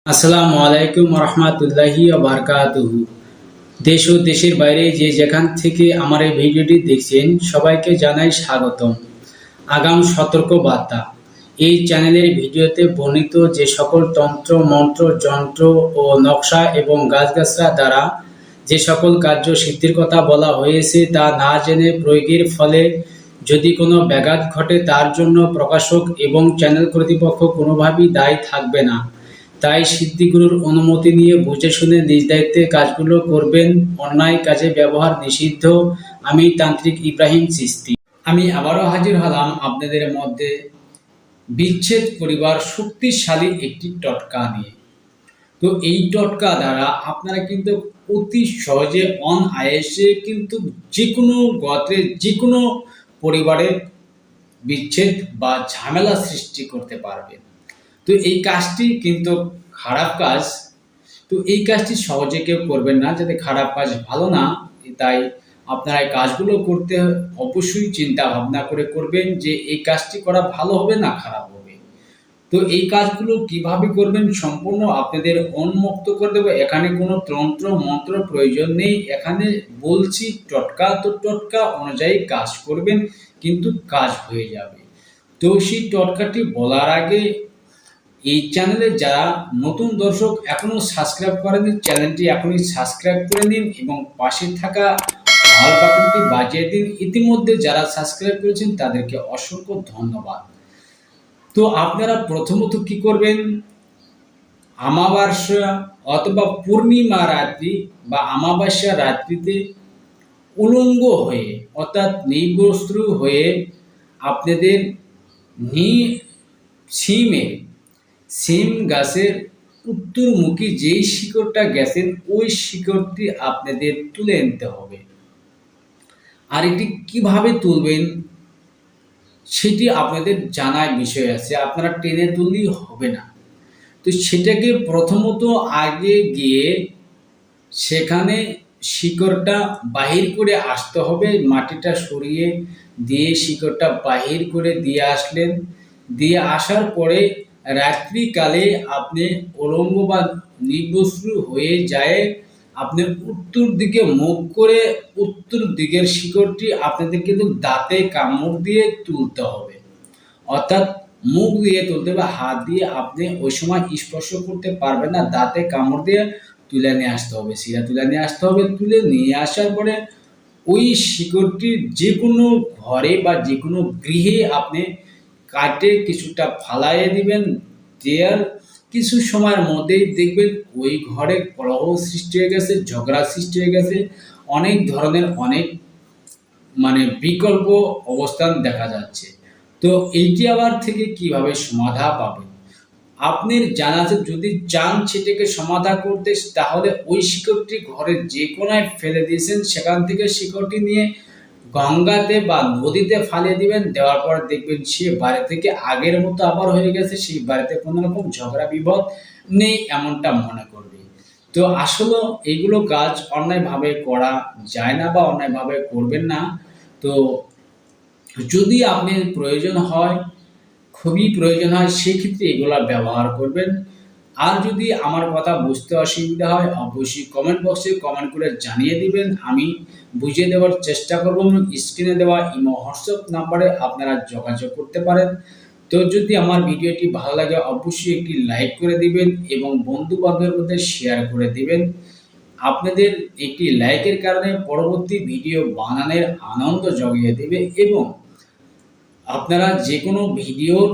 আসসালামু আলাইকুম রহমতুল্লাহি বারকাতুহু। দেশ ও দেশের বাইরে যে যেখান থেকে আমার এই ভিডিওটি দেখছেন সবাইকে জানাই স্বাগতম। আগাম সতর্ক বার্তা। এই চ্যানেলের ভিডিওতে বর্ণিত যে সকল তন্ত্র মন্ত্র যন্ত্র ও নকশা এবং গাছগাছরা দ্বারা যে সকল কার্য সিদ্ধির কথা বলা হয়েছে তা না জেনে প্রয়োগের ফলে যদি কোনো ব্যাঘাত ঘটে তার জন্য প্রকাশক এবং চ্যানেল কর্তৃপক্ষ কোনোভাবেই দায়ী থাকবে না। তাই সিদ্ধিগুরুর অনুমতি নিয়ে বুঝে শুনে নিজ দায়িত্বে কাজগুলো করবেন। অন্যায় কাজে ব্যবহার নিষিদ্ধ। আমি তান্ত্রিক ইব্রাহিম চিস্তি। আমি আবারও হাজির হলাম আপনাদের মধ্যে বিচ্ছেদ করিবার শক্তিশালী একটি টটকা নিয়ে। তো এই টটকা দ্বারা আপনারা কিন্তু অতি সহজে অনায়াসে কিন্তু যে কোনো গোত্রে যে কোনো পরিবারের বিচ্ছেদ বা ঝামেলা সৃষ্টি করতে পারবেন। তো এই কাজটি কিন্তু খারাপ কাজ। তো এই কাজটি সহজে কেউ করবেন না, যাতে খারাপ কাজ ভালো না। তাই আপনারা এই কাজগুলো করতে অবশ্যই চিন্তা ভাবনা করে করবেন যে এই কাজটি করা ভালো হবে না খারাপ হবে। তো এই কাজগুলো কিভাবে করবেন সম্পূর্ণ আপনাদের উন্মুক্ত করে দেবো। এখানে কোনো তন্ত্র মন্ত্র প্রয়োজন নেই। এখানে বলছি টটকা, তো টটকা অনুযায়ী কাজ করবেন, কিন্তু কাজ হয়ে যাবে। তো সেই টটকাটি বলার আগে এই চ্যানেলে যারা নতুন দর্শক এখনো সাবস্ক্রাইব করেনি, চ্যানেলটি এখনই সাবস্ক্রাইব করে নিন এবং পাশে থাকা অল বাটনটি বাজিয়ে দিন। ইতিমধ্যে যারা সাবস্ক্রাইব করেছেন তাদেরকে অসংখ্য ধন্যবাদ। তো আপনারা প্রথমত কি করবেন, অমাবস্যা অথবা পূর্ণিমা রাত্রি বা অমাবস্যা রাত্রিতে উলঙ্গ হয়ে অর্থাৎ নির্বস্ত্র হয়ে আপনাদের সিম গাছের উত্তরমুখী যেই শিকড়টা গেছেন ওই শিকড়টি আপনাদের তুলে নিতে হবে। আর এটি কিভাবে তুলবেন সেটি আপনাদের জানার বিষয় আছে, আপনারা টেনে তুললেই হবে না। তো সেটাকে প্রথমত আগে গিয়ে সেখানে শিকড়টা বাহির করে আসতে হবে, মাটিটা সরিয়ে দিয়ে শিকড়টা বাহির করে দিয়ে আসলেন। দিয়ে আসার পরে রাত্রিকালে আপনি উলঙ্গ বা নির্বস্ত্র হয়ে যায় আপনি উত্তর দিকে মুখ করে উত্তর দিকের শিকড়টি আপনাদের কিন্তু দাঁতে কামড় দিয়ে তুলতে হবে। অর্থাৎ মুখ দিয়ে তুলতে হবে, হাত দিয়ে আপনি ওই সময় স্পর্শ করতে পারবেন না, দাঁতে কামড় দিয়ে তুলে নিয়ে আসতে হবে, শিরা তুলে নিয়ে আসতে হবে। তুলে নিয়ে আসার পরে ওই শিকড়টি যে কোনো ঘরে বা যে কোনো গৃহে আপনি কাটে কিছুটা ফালাইয়ে দিবেন। দেওয়ার কিছু সময়ের মধ্যেই দেখবেন ওই ঘরে কলহ সৃষ্টি হয়ে গেছে, ঝগড়া সৃষ্টি হয়ে গেছে, অনেক ধরনের অনেক বিকল্প অবস্থান দেখা যাচ্ছে। তো এইটি আবার থেকে কিভাবে সমাধা পাবেন আপনি জানা আছে। যদি চান সেটাকে সমাধা করতে, তাহলে ওই শিকড়টি ঘরের যে কোনায় ফেলে দিয়েছেন সেখান থেকে শিকড়টি নিয়ে গঙ্গাতে বা নদীতে ফালিয়ে দিবেন। দেওয়ার পর দেখবেন সে বাড়ি থেকে আগের মতো আবার হয়ে গেছে, সেই বাড়িতে কোনো রকম ঝগড়া বিপদ নেই এমনটা মনে করবে। তো আসলে এইগুলো কাজ অন্যায়ভাবে করা যায় না বা অন্যায়ভাবে করবেন না। তো যদি আপনার প্রয়োজন হয়, খুবই প্রয়োজন হয়, সেক্ষেত্রে এগুলো ব্যবহার করবেন। আর যদি আমার কথা বুঝতে অসুবিধা হয় অবশ্যই কমেন্ট বক্সে কমেন্ট করে জানিয়ে দিবেন, আমি বুঝিয়ে দেওয়ার চেষ্টা করব। স্ক্রিনে দেওয়া ইমো হোয়াটসঅ্যাপ নাম্বারে আপনারা যোগাযোগ করতে পারেন। তো যদি আমার ভিডিওটি ভালো লাগে অবশ্যই একটি লাইক করে দিবেন এবং বন্ধু বান্ধবের মধ্যে শেয়ার করে দিবেন। আপনাদের একটি লাইকের কারণে পরবর্তী ভিডিও বানানোর আনন্দ জগিয়ে দেবে এবং আপনারা যে কোনো ভিডিওর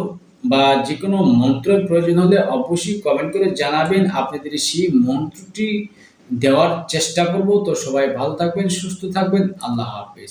বা যে কোনো মন্ত্রের প্রয়োজন হলে অবশ্যই কমেন্ট করে জানাবেন, আপনাদের সেই মন্ত্রটি দেওয়ার চেষ্টা করব। তো সবাই ভালো থাকবেন, সুস্থ থাকবেন, আল্লাহ হাফেজ।